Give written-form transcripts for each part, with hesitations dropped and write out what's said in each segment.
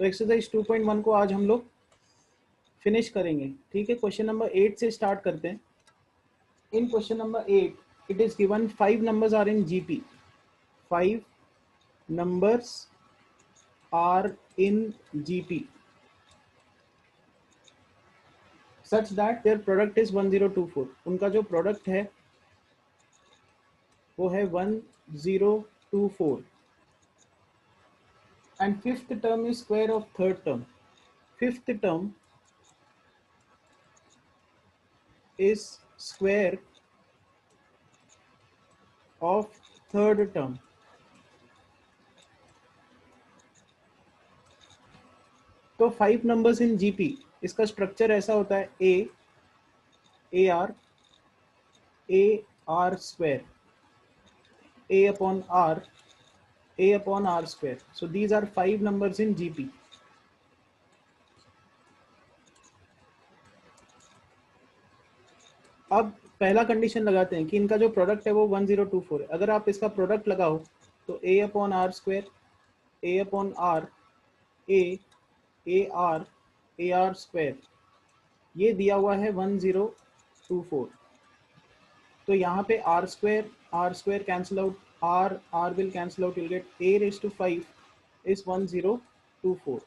तो एक्सरसाइज 2.1 को आज हम लोग फिनिश करेंगे। ठीक है, क्वेश्चन नंबर 8 से स्टार्ट करते हैं। In question number 8 it is given 5 numbers are in GP. 5 numbers are in GP such that their product is 1024. उनका जो प्रोडक्ट है वो है 1024 and fifth term is square of third term. Fifth term is square of third term. तो 5 numbers in GP, इसका structure ऐसा होता है A R square, A upon R square. So these are 5 numbers in GP. अब पहला condition लगाते हैं कि इनका जो प्रोडक्ट है वो 1024 है। अगर आप इसका प्रोडक्ट लगाओ तो A upon are square, A upon are, A R square, ये दिया हुआ है 1024। तो यहाँ पे R square cancel out, R will cancel out, you'll get a raised to 5 is 1024।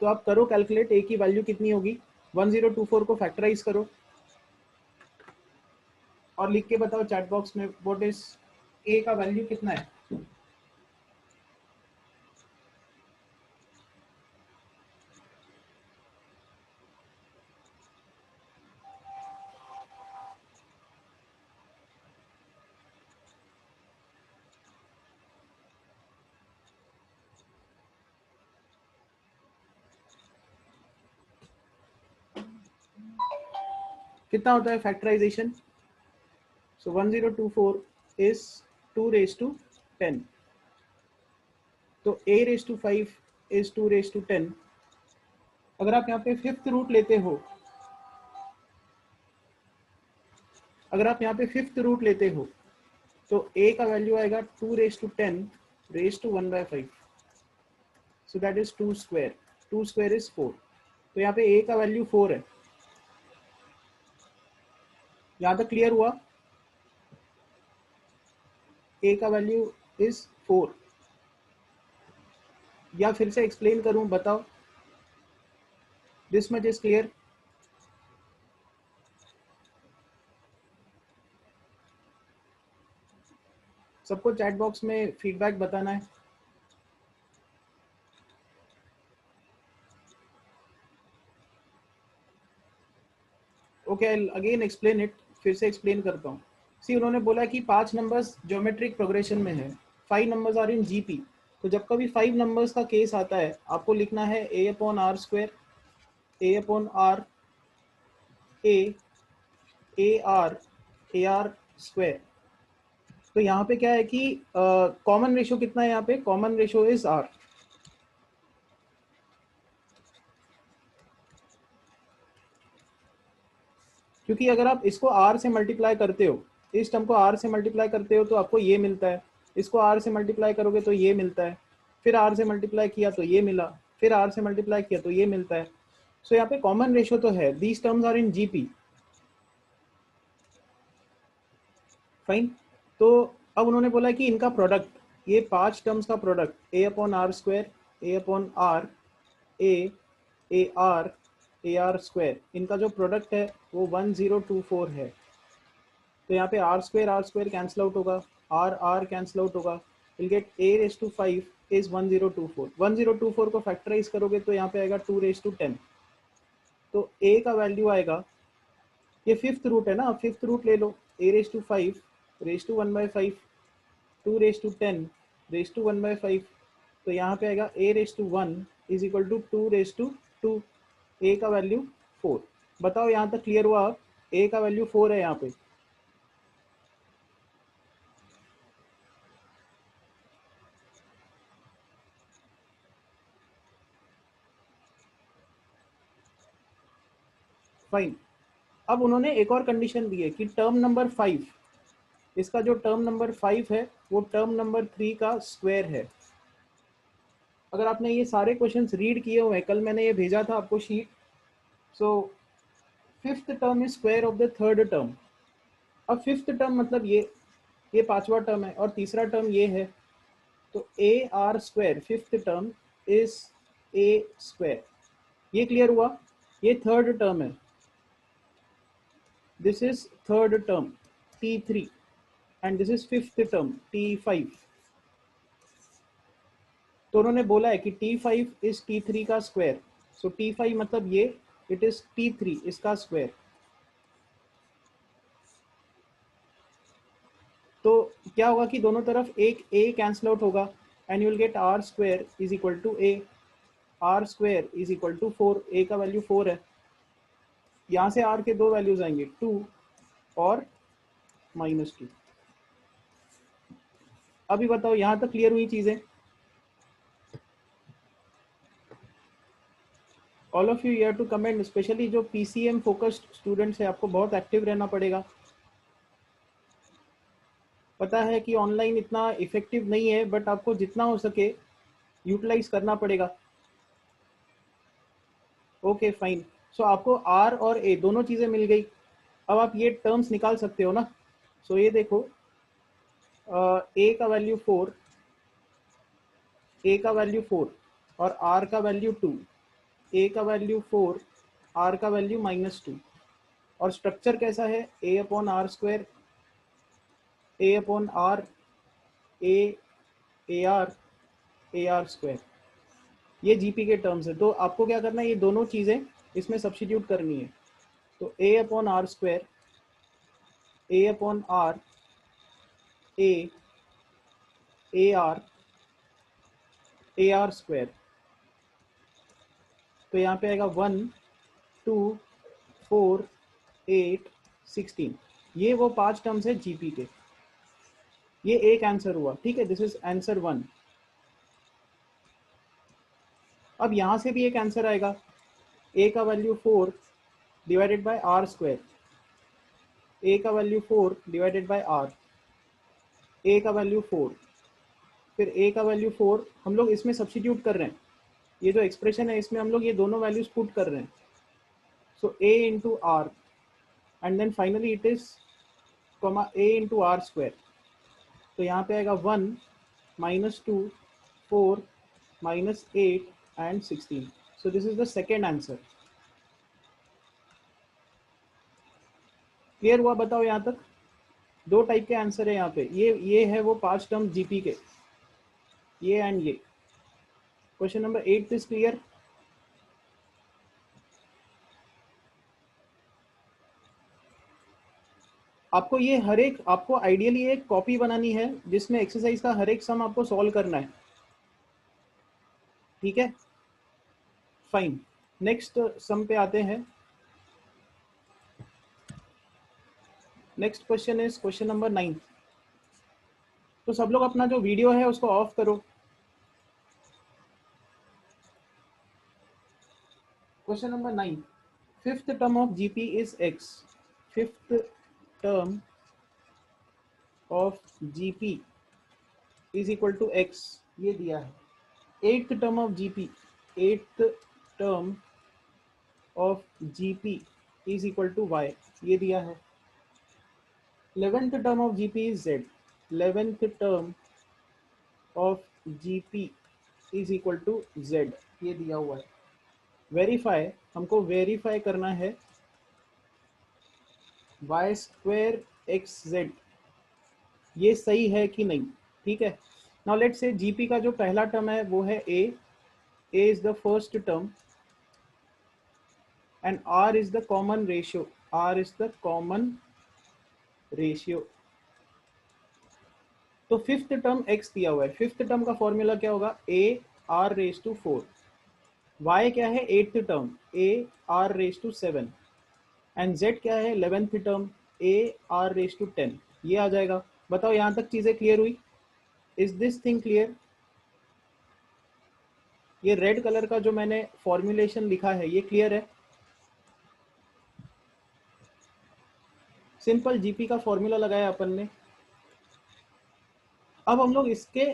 तो आप करो कैलकुलेट, a की वैल्यू कितनी होगी। 1024 को फैक्टराइज करो और लिख के बताओ चैट बॉक्स में व्हाट इज a का वैल्यू कितना है। कितना होता है factorization. So 1024 is 2 raised to 10। तो a raised to 5 is 2 raised to 10। अगर आप यहाँ पे फिफ्थ रूट लेते हो, तो a का वैल्यू आएगा 2 raised to 10 raised to 1/5। So that is 2 square, 2 square is 4। तो यहाँ पे a का वैल्यू 4 है। यहाँ तक क्लियर हुआ। a का वैल्यू इज 4। या फिर से एक्सप्लेन करूं, बताओ। This much is clear. सबको चैट बॉक्स में फीडबैक बताना है। Okay, I again explain it, फिर से एक्सप्लेन करता हूँ। सी, उन्होंने बोला कि 5 नंबर्स ज्योमेट्रिक प्रोग्रेशन में है, 5 नंबर्स आर इन जीपी। तो जब कभी 5 नंबर्स का केस आता है, आपको लिखना है a upon are square, A upon are, A R square. तो यहाँ पे क्या है कि कॉमन रेशो कितना है, यहाँ पे कॉमन रेशो इज आर। क्योंकि अगर आप इसको r से मल्टीप्लाई करते हो, इस टर्म को r से मल्टीप्लाई करते हो तो आपको ये मिलता है, इसको r से मल्टीप्लाई करोगे तो ये मिलता है, फिर r से मल्टीप्लाई किया तो ये मिला, फिर r से मल्टीप्लाई किया तो ये मिलता है। सो यहाँ पे कॉमन रेशो तो है। These terms are in GP. Fine. तो अब उन्होंने बोला कि इनका प्रोडक्ट, ये 5 टर्म्स का product a upon are square, A upon are, A R square, इनका जो प्रोडक्ट है वो 1024 है। तो यहाँ पे आर स्क्वायर कैंसिल आउट होगा, आर कैंसिल आउट होगा, will get a raised to 5 is 1024। 1024 को फैक्टराइज करोगे तो यहाँ पे आएगा 2 raised to 10। तो a का वैल्यू आएगा, ये फिफ्थ रूट है ना, फिफ्थ रूट ले लो, a raised to 5 raised to 1/5, 2 raised to 10 raised to 1/5। तो यहाँ पे आएगा a raised to 1 is equal to 2 raised to 2। a का वैल्यू 4। बताओ यहाँ तक क्लियर हुआ। आप a का वैल्यू 4 है यहाँ पे। फाइन। अब उन्होंने एक और कंडीशन दी है कि टर्म नंबर 5, इसका जो टर्म नंबर 5 है वो टर्म नंबर 3 का स्क्वायर है। अगर आपने ये सारे क्वेश्चंस रीड किए हुए हैं, कल मैंने ये भेजा था आपको sheet. So fifth term is square of the third term. अब फिफ्थ टर्म मतलब ये पांचवा टर्म है और तीसरा टर्म ये है, तो A R square fifth term is A square. ये क्लियर हुआ? ये थर्ड टर्म है, this is third term T3 and this is fifth term T5। तो उन्होंने बोला है कि T5 इज T3 का स्क्वायर। सो T5 मतलब ये, इट इज T3 इसका स्क्वायर। तो क्या होगा कि दोनों तरफ एक a कैंसिल आउट होगा and you will get R square is equal to a। R square is equal to 4, a का वैल्यू 4 है। यहाँ से r के दो वैल्यूज आएंगे, 2 और -2। अभी बताओ यहाँ तक क्लियर हुई चीजें? All of you have to comment, specially जो PCM फोकस्ड स्टूडेंट्स है, आपको बहुत एक्टिव रहना पड़ेगा। पता है कि ऑनलाइन इतना इफेक्टिव नहीं है, बट आपको जितना हो सके यूटिलाइज करना पड़ेगा। Okay fine. सो आपको आर और ए दोनों चीजें मिल गई। अब आप ये टर्म्स निकाल सकते हो ना। सो ये देखो, ए का वैल्यू 4, ए का वैल्यू 4 और आर का वैल्यू 2। ए का वैल्यू 4, आर का वैल्यू -2। और स्ट्रक्चर कैसा है? A upon are square, A upon are, A r, A R square. ये जीपी के टर्म्स है। तो आपको क्या करना है, ये दोनों चीज़ें इसमें सब्स्टिट्यूट करनी है। तो a upon are square, A upon are, A r, A R square. तो यहाँ पे आएगा 1, 2, 4, 8, 16। ये वो 5 टर्म्स है जीपी के। ये एक आंसर हुआ, ठीक है, दिस इज आंसर 1। अब यहाँ से भी एक आंसर आएगा, ए का value 4 divided by r square, a का value 4 divided by r, a का वैल्यू 4, फिर ए का वैल्यू 4 हम लोग इसमें सब्स्टिट्यूट कर रहे हैं। ये जो एक्सप्रेशन है इसमें हम लोग ये दोनों वैल्यूज पुट कर रहे हैं। So a into r and then finally it is comma a into are square. तो यहाँ पे आएगा 1, -2, 4, -8 and 16। So this is the second answer. Clear हुआ? बताओ यहाँ तक। दो टाइप के आंसर है यहाँ पे। ये है वो 5 टर्म जीपी के, ये एंड ये। Question number 8 is clear? आपको ये हर एक, आपको आइडियली एक कॉपी बनानी है जिसमें एक्सरसाइज का हर एक सम आपको सॉल्व करना है, ठीक है? फाइन, नेक्स्ट सम पे आते हैं। Next question is question number 9। तो सब लोग अपना जो वीडियो है उसको ऑफ करो। Question number 9, fifth term of GP is X. Fifth term of GP is equal to X, ये दिया है। Eighth term of GP, eighth term of GP is equal to Y, ये दिया है। 11th term of GP is Z, 11th term of GP is equal to Z, ये दिया हुआ है। वेरीफाई, हमको वेरीफाई करना है वाई स्क्वायर एक्स जेड, ये सही है कि नहीं, ठीक है? नाउ लेट्स से जीपी का जो पहला टर्म है वो है a is the first term and r is the common ratio, r is the common ratio। तो फिफ्थ टर्म x दिया हुआ है। फिफ्थ टर्म का फॉर्मूला क्या होगा? a r raise to 4। y क्या है? Eighth term a r raise to 7 and z क्या है? 11th term a r raise to 10। ये आ जाएगा। बताओ यहां तक चीजें क्लियर हुई? Is this thing clear? ये रेड कलर का जो मैंने फॉर्मुलेशन लिखा है ये क्लियर है? सिंपल जीपी का फॉर्मूला लगाया अपन ने। अब हम लोग इसके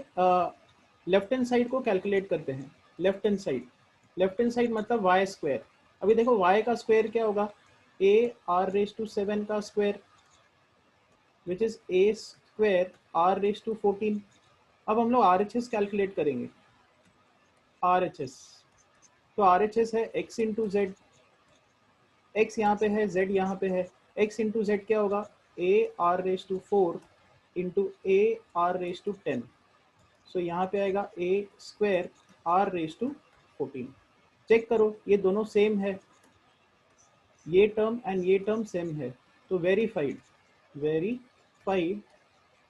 लेफ्ट हैंड साइड को कैलकुलेट करते हैं। लेफ्ट हैंड साइड मतलब वाई स्क्वायर। अभी देखो वाई का स्क्वायर क्या होगा, ए आर रेस टू 7 का square which is A square are raise to 14। अब हम लोग आर एच एस कैलकुलेट करेंगे। आर एच एस, तो आर एच एस है एक्स इंटू जेड, एक्स यहाँ पे है जेड यहाँ पे है, एक्स इंटू जेड क्या होगा, a r raise to 4 into a r raise to 10। So यहाँ पे आएगा a square are raise to 14। Check करो ये दोनों सेम है, ये टर्म एंड ये टर्म सेम है, तो verified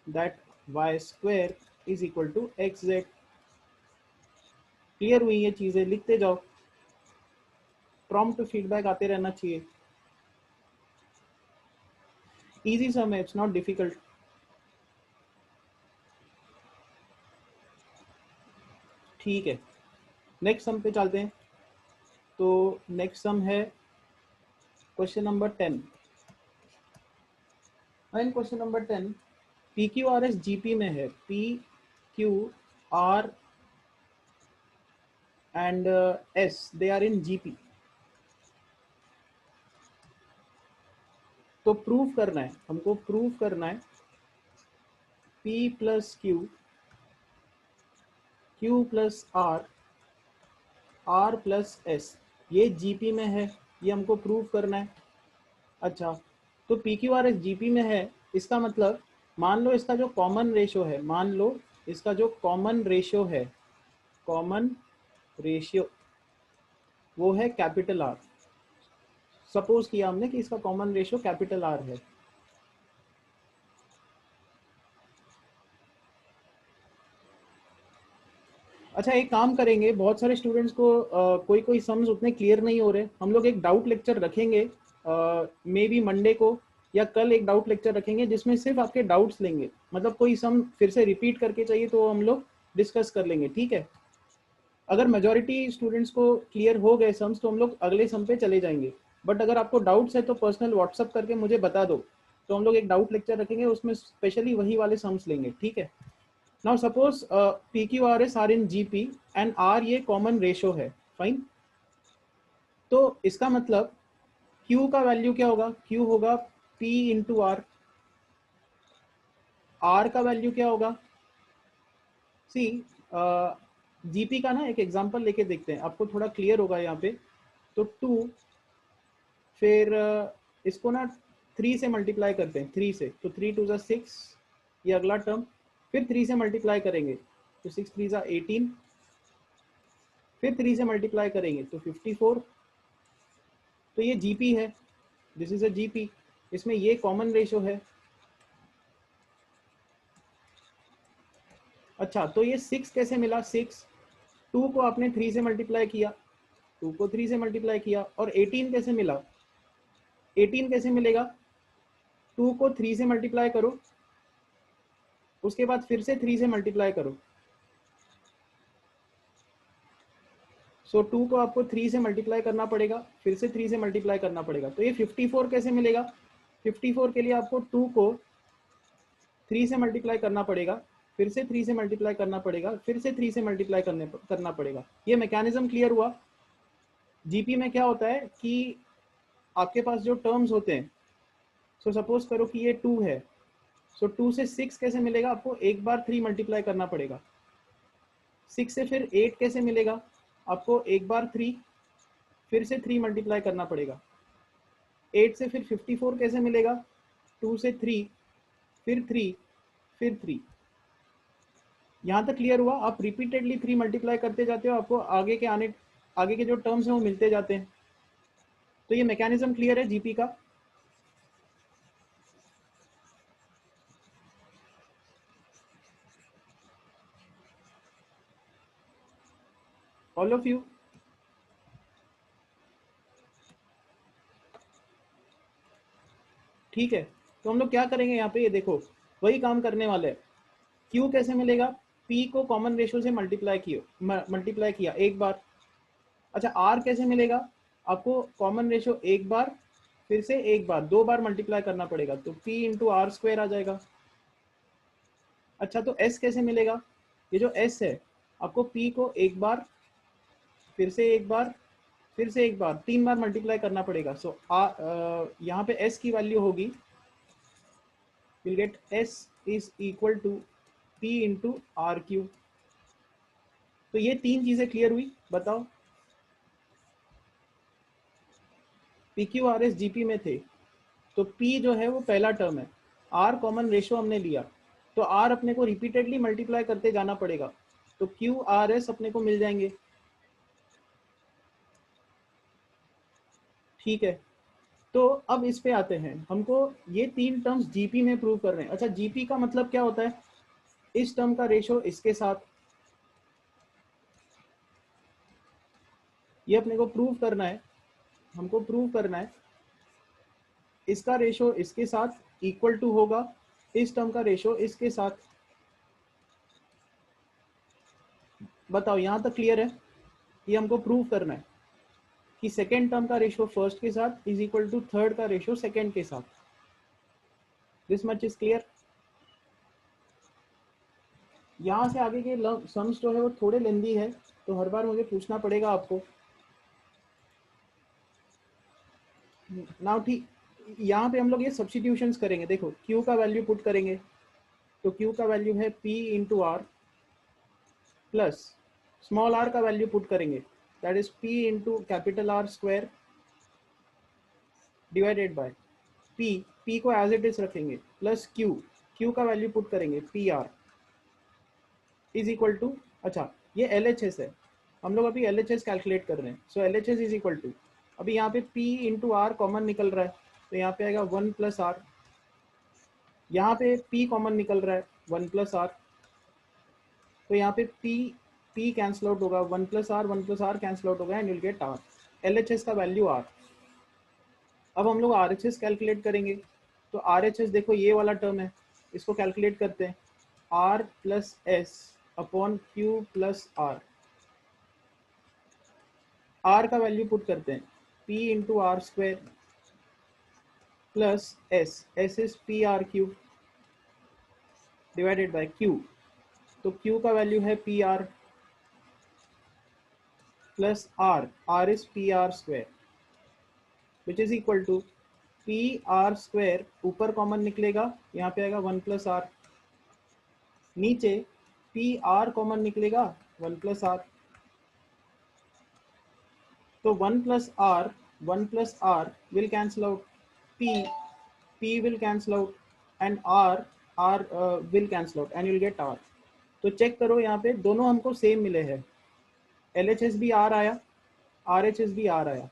that y square is equal to x z. Clear हुई ये चीजें, लिखते जाओ, प्रॉम्प्ट फीडबैक आते रहना चाहिए। इजी सम है, इट्स नॉट डिफिकल्ट। ठीक है, नेक्स्ट सम पे चलते हैं। तो नेक्स्ट सम है question number 10। And question number 10 P Q R S GP में है, P Q R and S they are in GP. तो प्रूव करना है हमको, प्रूव करना है P plus Q, Q plus R, R plus S, ये जीपी में है, ये हमको प्रूव करना है। अच्छा, तो P Q R S GP में है, इसका मतलब मान लो इसका जो कॉमन रेशियो है, मान लो इसका जो कॉमन रेशियो है, कॉमन रेशियो वो है कैपिटल आर। सपोज किया हमने कि इसका कॉमन रेशियो कैपिटल आर है। अच्छा एक काम करेंगे, बहुत सारे स्टूडेंट्स को कोई कोई सम्स उतने क्लियर नहीं हो रहे, हम लोग एक डाउट लेक्चर रखेंगे मे बी मंडे को या कल एक डाउट लेक्चर रखेंगे जिसमें सिर्फ आपके डाउट्स लेंगे, मतलब कोई सम फिर से रिपीट करके चाहिए तो हम लोग डिस्कस कर लेंगे, ठीक है। अगर मेजोरिटी स्टूडेंट्स को क्लियर हो गए सम्स तो हम लोग अगले सम पे चले जाएंगे, बट अगर आपको डाउट्स है तो पर्सनल व्हाट्सअप करके मुझे बता दो, तो हम लोग एक डाउट लेक्चर रखेंगे, उसमें स्पेशली वही वाले सम्स लेंगे, ठीक है। Now suppose P Q R S are in GP and R ये कॉमन रेशो है, फाइन। तो इसका मतलब Q का वैल्यू क्या होगा, Q होगा P इंटू आर, R का वैल्यू क्या होगा, सी जीपी का ना एक एग्जांपल लेके देखते हैं, आपको थोड़ा क्लियर होगा यहाँ पे। तो 2 फिर इसको ना 3 से मल्टीप्लाई करते हैं, 3 से, तो 3 2 6, ये अगला टर्म, फिर 3 से मल्टीप्लाई करेंगे तो 6 3 18, फिर 3 से मल्टीप्लाई करेंगे तो 54। तो ये जीपी है, दिस इज अ जीपी, इसमें ये कॉमन रेशो है। अच्छा, तो ये 6 कैसे मिला, 6 2 को आपने 3 से मल्टीप्लाई किया, 2 को 3 से मल्टीप्लाई किया, और 18 कैसे मिला, 18 कैसे मिलेगा, 2 को 3 से मल्टीप्लाई करो, उसके बाद फिर से 3 से मल्टीप्लाई करो। सो 2 को आपको 3 से मल्टीप्लाई करना पड़ेगा, फिर से 3 से मल्टीप्लाई करना पड़ेगा, तो ये 54 कैसे मिलेगा, 54 के लिए आपको 2 को 3 से मल्टीप्लाई करना पड़ेगा, फिर से 3 से मल्टीप्लाई करना पड़ेगा, फिर से 3 से मल्टीप्लाई करना पड़ेगा। ये मैकेनिज्म क्लियर हुआ। जीपी में क्या होता है कि आपके पास जो टर्म्स होते हैं, सो सपोज करो कि ये 2 है, सो 2 से 6 कैसे मिलेगा, आपको एक बार 3 मल्टीप्लाई करना पड़ेगा। 6 से फिर 8 कैसे मिलेगा, आपको एक बार 3, फिर से 3 मल्टीप्लाई करना पड़ेगा। 8 से फिर 54 कैसे मिलेगा, 2 से 3, फिर 3, फिर 3। यहाँ तक क्लियर हुआ। आप रिपीटेडली 3 मल्टीप्लाई करते जाते हो, आपको आगे के जो टर्म्स हैं वो मिलते जाते हैं। तो ये मैकेनिज्म क्लियर है जीपी का। ऑल ऑफ यू, ठीक है। तो हम लोग क्या करेंगे यहाँ पे, ये देखो वही काम करने वाले हैं। क्यू कैसे मिलेगा, पी को कॉमन रेशियो से मल्टीप्लाई किया एक बार। अच्छा, आर कैसे मिलेगा, आपको कॉमन रेशियो एक बार, फिर से एक बार, 2 बार मल्टीप्लाई करना पड़ेगा, तो P इंटू आर स्क्वायर आ जाएगा। अच्छा, तो S कैसे मिलेगा, ये जो S है आपको P को एक बार, फिर से एक बार, फिर से एक बार, 3 बार मल्टीप्लाई करना पड़ेगा। सो यहाँ पे S की वैल्यू होगी, will get S is equal to P into R Q. तो ये 3 चीजें क्लियर हुई, बताओ। PQRS GP में थे, तो P जो है वो पहला टर्म है, R कॉमन रेशो हमने लिया, तो R अपने को रिपीटेडली मल्टीप्लाई करते जाना पड़ेगा, तो QRS अपने को मिल जाएंगे। ठीक है, तो अब इस पे आते हैं, हमको ये 3 टर्म्स GP में प्रूव कर रहे हैं। अच्छा, GP का मतलब क्या होता है? इस टर्म का रेशो इसके साथ, ये अपने को प्रूव करना है, हमको प्रूव करना है इसका रेशो इसके साथ इक्वल टू होगा इस टर्म का रेशो इसके साथ। बताओ, यहां तक क्लियर है? ये हमको प्रूव करना है कि सेकेंड टर्म का रेशो फर्स्ट के साथ इज इक्वल टू थर्ड का रेशो सेकेंड के साथ। This much is clear. यहां से आगे के सम्स जो है वो थोड़े लेंदी है, तो हर बार मुझे पूछना पड़ेगा आपको। नाउ ठीक, यहाँ पे हम लोग ये सब्स्टिट्यूशंस करेंगे। देखो, Q का वैल्यू पुट करेंगे, तो Q का वैल्यू है P into R, plus small r का वैल्यू पुट करेंगे, that is P into capital R square divided by P को एज इट इज रखेंगे, प्लस Q का वैल्यू पुट करेंगे PR इज इक्वल टू, अच्छा ये LHS है, हम लोग अभी LHS कैलकुलेट कर रहे हैं। सो LHS इज इक्वल टू, अभी यहाँ पे P इंटू आर कॉमन निकल रहा है, तो यहाँ पे आएगा 1 प्लस आर, यहाँ पे P कॉमन निकल रहा है 1 प्लस आर, तो यहाँ पे P कैंसिल आउट होगा, 1 प्लस आर कैंसिल आउट होगा, and will get R। LHS का वैल्यू R। अब हम लोग RHS कैलकुलेट करेंगे, तो RHS देखो ये वाला टर्म है, इसको कैलकुलेट करते हैं, R plus S upon Q plus R. R का वैल्यू पुट करते हैं, P into are square plus S is PR³ divided by Q, तो Q का वैल्यू है PR plus R is PR square, which is equal to PR square, ऊपर common निकलेगा, यहाँ पे आएगा 1 प्लस आर, नीचे PR कॉमन निकलेगा 1 प्लस आर, तो 1 plus R will cancel out, P will cancel out, and R will cancel out, and you'll get R। तो check करो, यहाँ पे दोनों हमको सेम मिले हैं, LHS भी R आया, RHS भी R आया,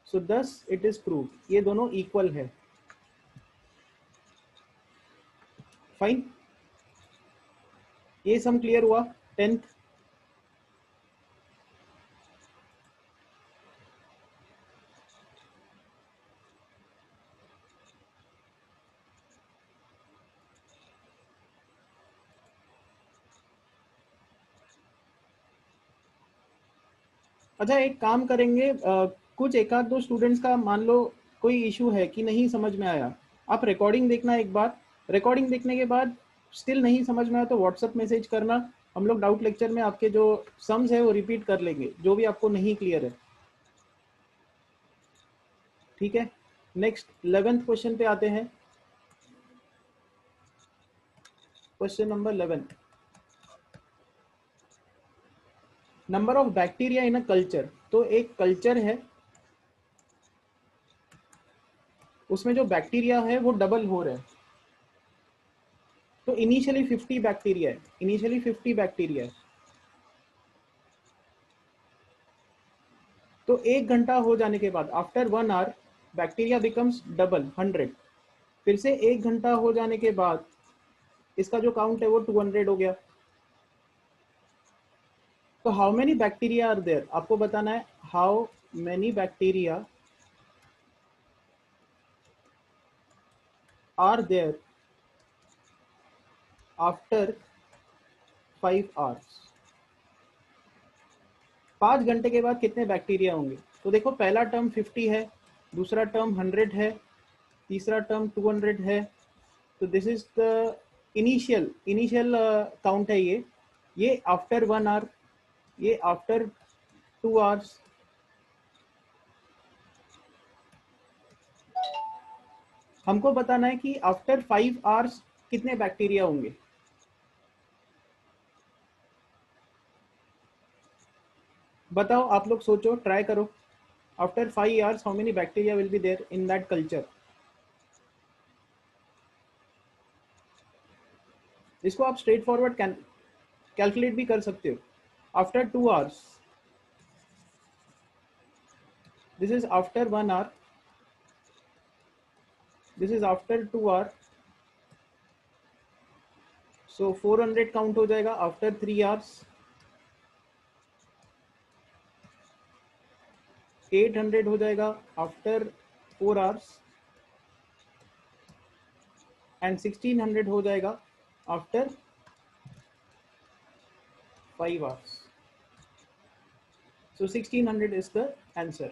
सो thus it is proved, ये दोनों इक्वल है। फाइन, ये सम क्लियर हुआ 10th। अच्छा, एक काम करेंगे, कुछ एक आध दो स्टूडेंट्स का मान लो कोई इशू है कि नहीं समझ में आया, आप रिकॉर्डिंग देखना एक बार, रिकॉर्डिंग देखने के बाद स्टिल नहीं समझ में आया तो व्हाट्सएप मैसेज करना, हम लोग डाउट लेक्चर में आपके जो सम्स है वो रिपीट कर लेंगे, जो भी आपको नहीं क्लियर है। ठीक है, नेक्स्ट 11th क्वेश्चन पे आते हैं। Question number 11, number of bacteria in a culture. तो एक कल्चर है, उसमें जो बैक्टीरिया है वो डबल हो रहा है, तो इनिशियली 50 बैक्टीरिया है, इनिशियली 50 बैक्टीरिया है, तो 1 घंटा हो जाने के बाद after 1 hour bacteria becomes double 100, फिर से 1 घंटा हो जाने के बाद इसका जो काउंट है वो 200 हो गया। तो how many bacteria are there, आपको बताना है how many bacteria are there after 5 hours. 5 घंटे के बाद कितने बैक्टीरिया होंगे? तो देखो, पहला टर्म 50 है, दूसरा टर्म 100 है, तीसरा टर्म 200 है, तो this is the initial count है ये आफ्टर 1 आवर। ये आफ्टर 2 आवर्स, हमको बताना है कि आफ्टर 5 आवर्स कितने बैक्टीरिया होंगे। बताओ, आप लोग सोचो, ट्राई करो। After 5 hours how many bacteria will be there in that culture. इसको आप स्ट्रेट फॉरवर्ड कैलकुलेट भी कर सकते हो। After 2 hours, this is after 1 hour, this is after 2 hour, so 400 count हो जाएगा। आफ्टर 3 आवर्स 800 हो जाएगा। आफ्टर 4 आवर्स एंड 1600 हो जाएगा after 5 hours. So 1600 is the answer.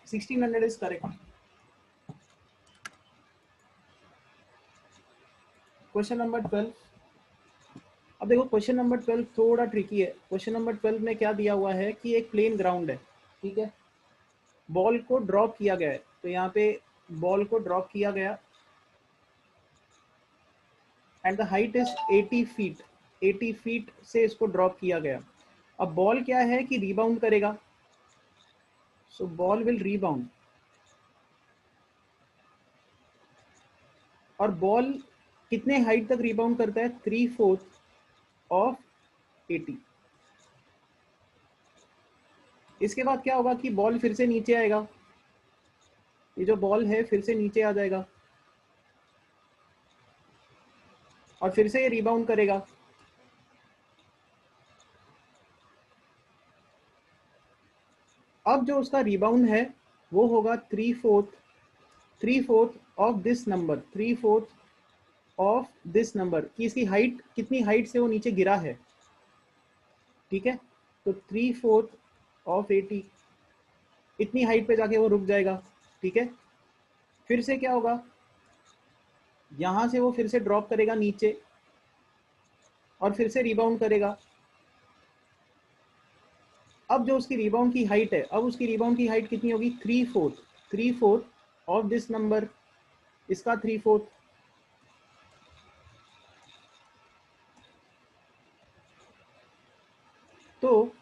1600 is correct. Question number 12. अब देखो क्वेश्चन नंबर 12 थोड़ा ट्रिकी है। क्वेश्चन नंबर 12 में क्या दिया हुआ है कि एक प्लेन ग्राउंड है, ठीक है, बॉल को ड्रॉप किया गया है। तो यहाँ पे बॉल को ड्रॉप किया गया and the height is 80 feet. 80 feet से इसको ड्रॉप किया गया। अब बॉल क्या है कि रीबाउंड करेगा, सो बॉल विल रीबाउंड। और बॉल कितने हाइट तक रीबाउंड करता है? 3/4 ऑफ 80। इसके बाद क्या होगा कि बॉल फिर से नीचे आएगा, ये जो बॉल है फिर से नीचे आ जाएगा और फिर से ये रीबाउंड करेगा। अब जो उसका रीबाउंड है वो होगा 3/4 of this number, 3/4 of this number कि इसकी हाइट कितनी हाइट से वो नीचे गिरा है, ठीक है। तो 3/4 ऑफ 80, इतनी हाइट पे जाके वो रुक जाएगा, ठीक है। फिर से क्या होगा, यहां से वो फिर से ड्रॉप करेगा नीचे और फिर से रीबाउंड करेगा। अब जो उसकी रीबाउंड की हाइट है, अब उसकी रीबाउंड की हाइट कितनी होगी? 3/4 ऑफ दिस नंबर, इसका 3/4। तो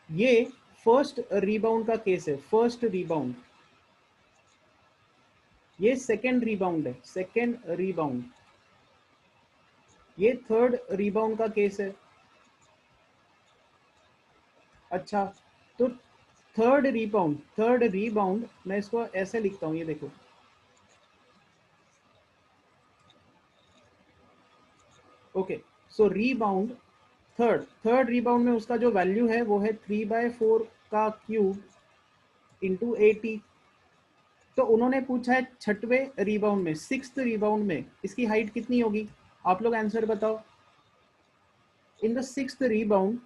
ये फर्स्ट रीबाउंड का केस है, फर्स्ट रीबाउंड। ये सेकेंड रीबाउंड है, सेकेंड रीबाउंड। ये थर्ड रीबाउंड का केस है। अच्छा, तो थर्ड रीबाउंड मैं इसको ऐसे लिखता हूं, ये देखो, ओके। सो रीबाउंड थर्ड रिबाउंड में उसका जो वैल्यू है वो है 3/4 का क्यूब इंटू 80। तो उन्होंने पूछा है छठवें रिबाउंड में, सिक्स्थ रिबाउंड में इसकी हाइट कितनी होगी? आप लोग आंसर बताओ। In the sixth rebound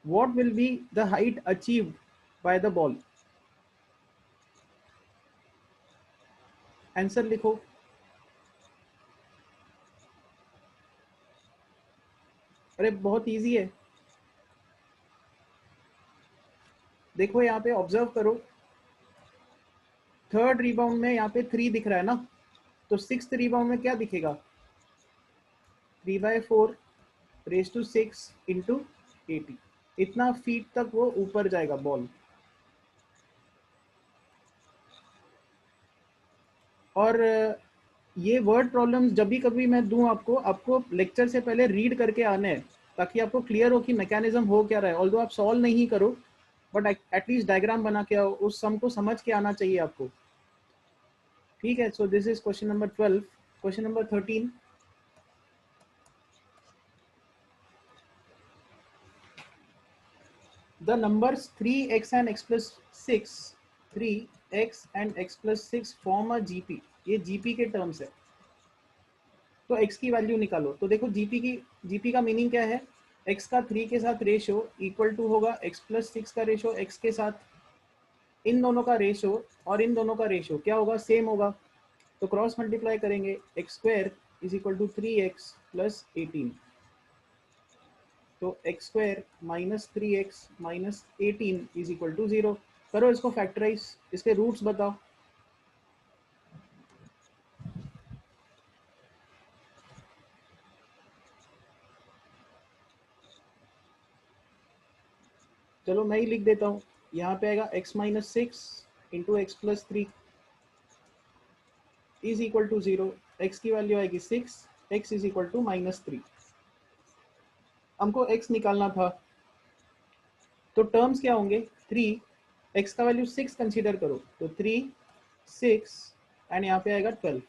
what will be the height achieved by the ball? Answer लिखो। अरे बहुत इजी है, देखो यहाँ पे ऑब्जर्व करो। थर्ड रिबाउंड में यहाँ पे 3 दिख रहा है ना, तो सिक्स्थ रिबाउंड में क्या दिखेगा? 3/4 रेज टू 6 इंटू 80। इतना फीट तक वो ऊपर जाएगा बॉल। और ये वर्ड प्रॉब्लम्स जब भी कभी मैं दूं आपको लेक्चर से पहले रीड करके आने हैं, ताकि आपको क्लियर हो कि मैकेनिज्म हो क्या रहा है। ऑल्दो आप सॉल्व नहीं करो, बट एटलीस्ट डायग्राम बना के आओ, उस सम को समझ के आना चाहिए आपको, ठीक है। सो this is question number 12। Question number 13, the numbers 3x and x plus 6, 3x and x plus 6 form a GP। ये GP के टर्म्स है। तो x की वैल्यू निकालो। तो देखो GP का मीनिंग क्या है? x का 3 के साथ रेशो इक्वल टू होगा x plus 6 का रेशो x के साथ। इन दोनों का रेशो और इन दोनों का रेशो क्या होगा? सेम होगा। तो क्रॉस मल्टीप्लाई करेंगे, x² is equal to 3x plus 18। तो X square minus 3x minus 18 is equal to 0। करो इसको फैक्टराइज, इसके रूट्स बताओ। चलो मैं ही लिख देता हूँ। यहाँ पे आएगा x minus 6 into X plus 3 is equal to 0। x की वैल्यू आएगी 6, x is equal to minus 3। हमको x निकालना था, तो टर्म्स क्या होंगे 3, x का वैल्यू 6 कंसीडर करो, तो 3 6 एंड यहाँ पे आएगा 12।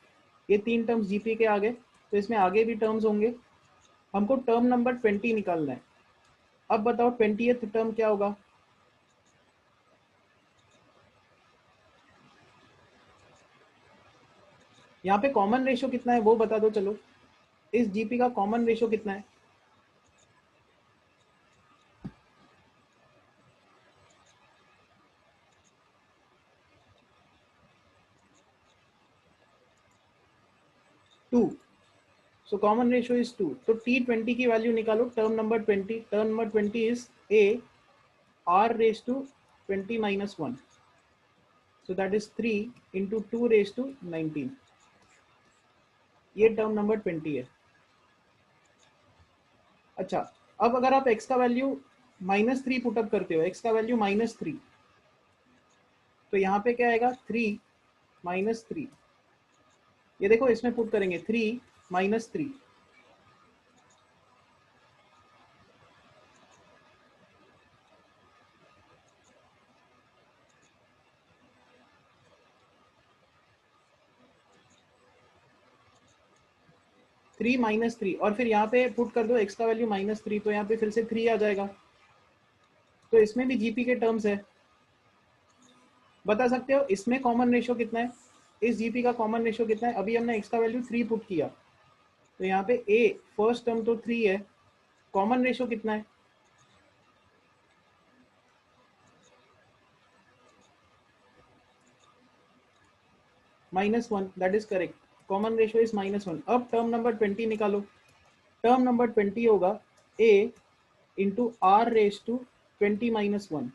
ये तीन टर्म्स जीपी के आगे, तो इसमें आगे भी टर्म्स होंगे। हमको टर्म नंबर 20 निकालना है। अब बताओ 20th टर्म क्या होगा। यहाँ पे कॉमन रेशियो कितना है वो बता दो। चलो इस जीपी का कॉमन रेशियो कितना है। Two. So common ratio is 2। तो T20 की वैल्यू निकालो। Term number 20, term number 20 is a r raise to 20 minus 1। So that is 3 into 2 raise to 19। ये टर्म नंबर 20 है। अच्छा, अब अगर आप x का वैल्यू -3 पुटअप करते हो, x का वैल्यू -3, तो यहाँ पे क्या आएगा 3 -3। ये देखो इसमें पुट करेंगे 3 -3। 3 -3 और फिर यहाँ पे पुट कर दो x का वैल्यू -3, तो यहाँ पे फिर से 3 आ जाएगा। तो इसमें भी जीपी के टर्म्स है। बता सकते हो इसमें कॉमन रेशियो कितना है, इस जीपी का कॉमन रेशियो कितना है। अभी हमने x का वैल्यू 3 पुट किया, तो यहाँ पे a फर्स्ट टर्म तो 3 है, कॉमन रेशियो कितना है। -1, that is correct. Common ratio is -1। अब टर्म नंबर 20 निकालो। टर्म नंबर 20 होगा a into R raise to 20 minus 1।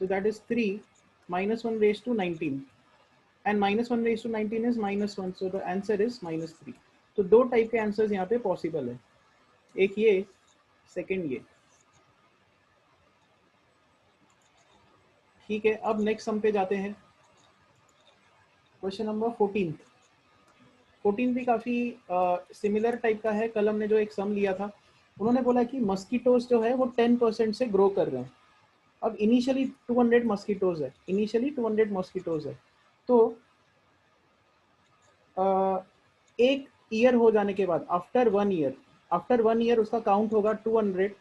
So that is 3 -1 raise to 19 and -1 raise to 19 is -1। So the answer is -3। तो दो type के answers यहाँ पे possible है, एक ये, सेकेंड ये। ठीक है, अब नेक्स्ट सम पे जाते हैं। क्वेश्चन नंबर 14 भी काफ़ी सिमिलर टाइप का है। कल हमने जो एक सम लिया था, उन्होंने बोला कि मस्कीटोज जो है वो 10% से ग्रो कर रहे हैं। अब इनिशियली 200 मस्कीटोज है, इनिशियली 200 मस्कीटोज है। तो एक ईयर हो जाने के बाद, आफ्टर 1 ईयर उसका काउंट होगा 200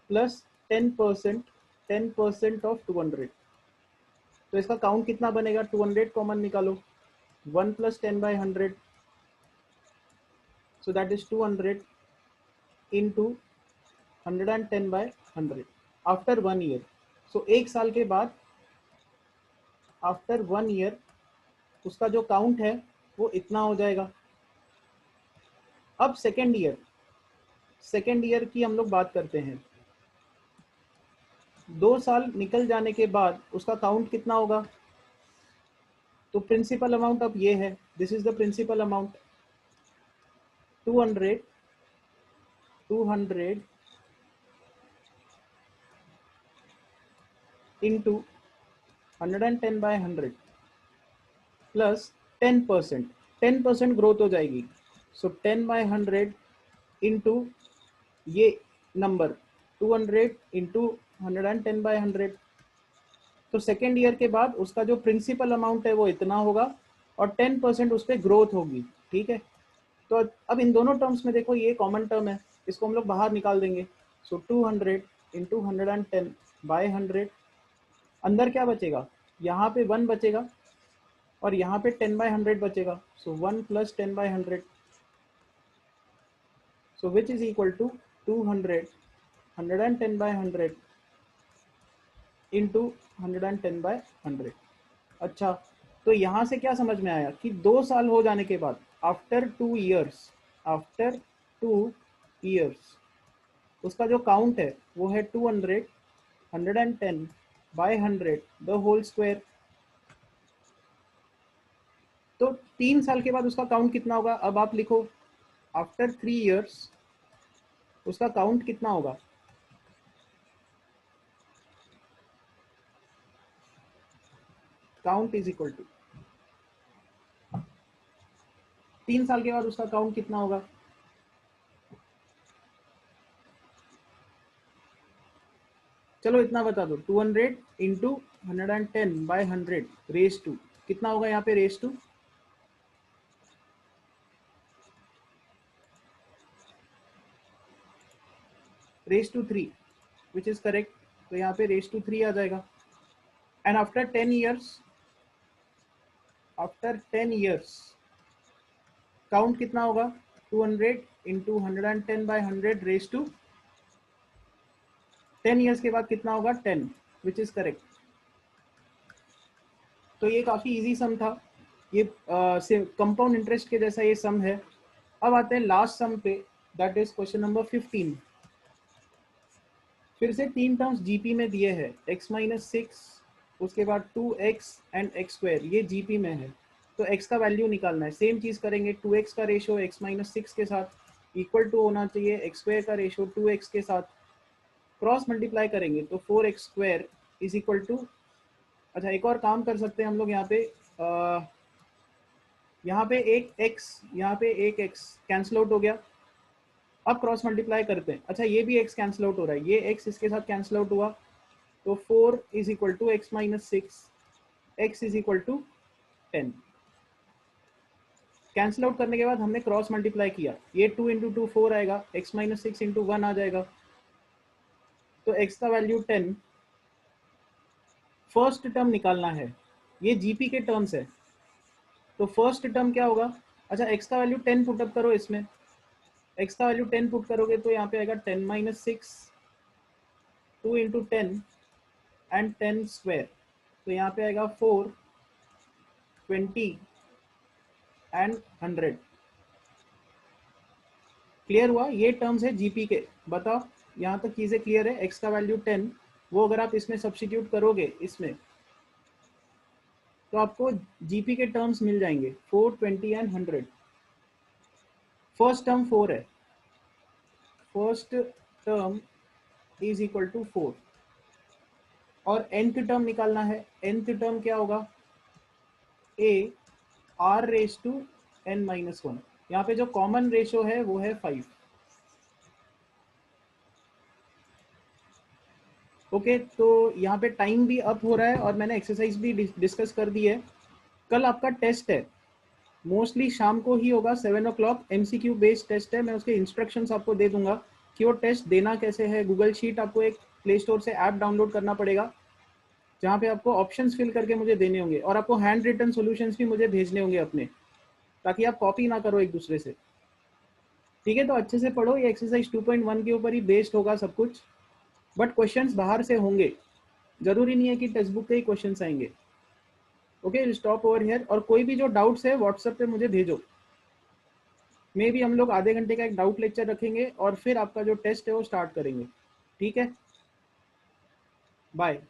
प्लस 10%, 10% ऑफ 200। तो इसका काउंट कितना बनेगा, 200 कॉमन निकालो, 1 plus 10/100, so that is 200 into 110/100 after 1 year. So एक साल के बाद, आफ्टर 1 ईयर, उसका जो काउंट है वो इतना हो जाएगा। अब सेकेंड ईयर की हम लोग बात करते हैं। 2 साल निकल जाने के बाद उसका काउंट कितना होगा। तो प्रिंसिपल अमाउंट अब ये है, this is the principal amount, 200 into 110/100 plus 10%, 10% growth हो जाएगी। सो 10/100 इंटू ये नंबर 200 इंटू 110/100। तो सेकेंड ईयर के बाद उसका जो प्रिंसिपल अमाउंट है वो इतना होगा और 10% उस पर ग्रोथ होगी। ठीक है, तो अब इन दोनों टर्म्स में देखो, ये कॉमन टर्म है, इसको हम लोग बाहर निकाल देंगे। सो 200 इंटू 110/100, अंदर क्या बचेगा, यहाँ पे 1 बचेगा और यहाँ पे 10/100 बचेगा। So 1 plus 10/100, so which is equal to 200 110/100 into 110/100। अच्छा, तो यहाँ से क्या समझ में आया कि 2 साल हो जाने के बाद, आफ्टर 2 ईयर्स, आफ्टर 2 ईयर्स उसका जो काउंट है वो है 200, 110 बाय 100 द होल स्क्वायर। तो 3 साल के बाद उसका काउंट कितना होगा? अब आप लिखो आफ्टर 3 years उसका काउंट कितना होगा? काउंट इज इक्वल टू 3 साल के बाद उसका काउंट कितना होगा? चलो इतना बता दो, 200 इंटू 110/100 रेस टू कितना होगा यहाँ पे? Raise to raise to 3 which is correct. तो यहाँ पे रेस टू 3 आ जाएगा। एंड आफ्टर 10 years काउंट कितना होगा? 200 इंटू 110/100 रेस टू 10 years के बाद कितना होगा? 10 विच इज करेक्ट। तो ये काफी इजी सम था, ये कंपाउंड इंटरेस्ट के जैसा ये सम है। अब आते हैं लास्ट सम पे, दैट इज क्वेश्चन नंबर 15। फिर से 3 टर्म्स जीपी में दिए हैं, x-6, उसके बाद 2x एंड x², ये जीपी में है। तो x का वैल्यू निकालना है। सेम चीज करेंगे, 2x का रेशो x-6 के साथ इक्वल टू होना चाहिए x² का रेशो 2x के साथ। क्रॉस मल्टीप्लाई करेंगे तो 4x² इज इक्वल टू, अच्छा एक और काम कर सकते हैं हम लोग यहाँ पे, यहाँ पे एक x, यहाँ पे एक x कैंसिल आउट हो गया। अब क्रॉस मल्टीप्लाई करते हैं, अच्छा ये भी x कैंसिल आउट हो रहा है, ये x इसके साथ कैंसिल आउट हुआ, तो 4 is equal to x-6, x is equal to 10। Cancel out करने के बाद हमने क्रॉस मल्टीप्लाई किया, ये 2 इंटू 2 4 आएगा, x-6 इंटू 1 आ जाएगा, तो x का वैल्यू 10। फर्स्ट टर्म निकालना है, ये जीपी के टर्म्स है, तो फर्स्ट टर्म क्या होगा? अच्छा x का वैल्यू 10 पुटअप करो इसमें, x का वैल्यू 10 पुट करोगे तो यहाँ पे आएगा 10-6, 2 इंटू 10 एंड 10 स्क्वायर, तो यहाँ पे आएगा 4, 20 एंड 100। क्लियर हुआ? ये टर्म्स है जीपी के। बताओ यहाँ तक चीजें क्लियर है? x का वैल्यू 10, वो अगर आप इसमें सब्स्टिट्यूट करोगे इसमें, तो आपको जीपी के टर्म्स मिल जाएंगे 4, 20 एंड 100। फर्स्ट टर्म 4 है, first term is equal to 4, और nth टर्म निकालना है। nth टर्म क्या होगा? a r raise to n-1। यहाँ पे जो कॉमन रेशो है वो है 5। ओके, तो यहाँ पे टाइम भी अप हो रहा है और मैंने एक्सरसाइज भी डिस्कस कर दी है। कल आपका टेस्ट है, मोस्टली शाम को ही होगा 7 o'clock, MCQ बेस्ड टेस्ट है। मैं उसके इंस्ट्रक्शंस आपको दे दूंगा कि वो टेस्ट देना कैसे है। गूगल शीट आपको एक प्ले स्टोर से ऐप डाउनलोड करना पड़ेगा, जहाँ पे आपको ऑप्शंस फिल करके मुझे देने होंगे, और आपको हैंड रिटन सॉल्यूशंस भी मुझे भेजने होंगे अपने, ताकि आप कॉपी ना करो एक दूसरे से। ठीक है, तो अच्छे से पढ़ो, ये एक्सरसाइज 2.1 के ऊपर ही बेस्ड होगा सब कुछ, बट क्वेश्चंस बाहर से होंगे, जरूरी नहीं है कि टेक्स्ट बुक के ही क्वेश्चंस आएंगे। ओके, स्टॉप ओवर हियर, और कोई भी जो डाउट्स है व्हाट्सएप पे मुझे भेजो। मे भी हम लोग आधे घंटे का एक डाउट लेक्चर रखेंगे और फिर आपका जो टेस्ट है वो स्टार्ट करेंगे। ठीक है, बाय।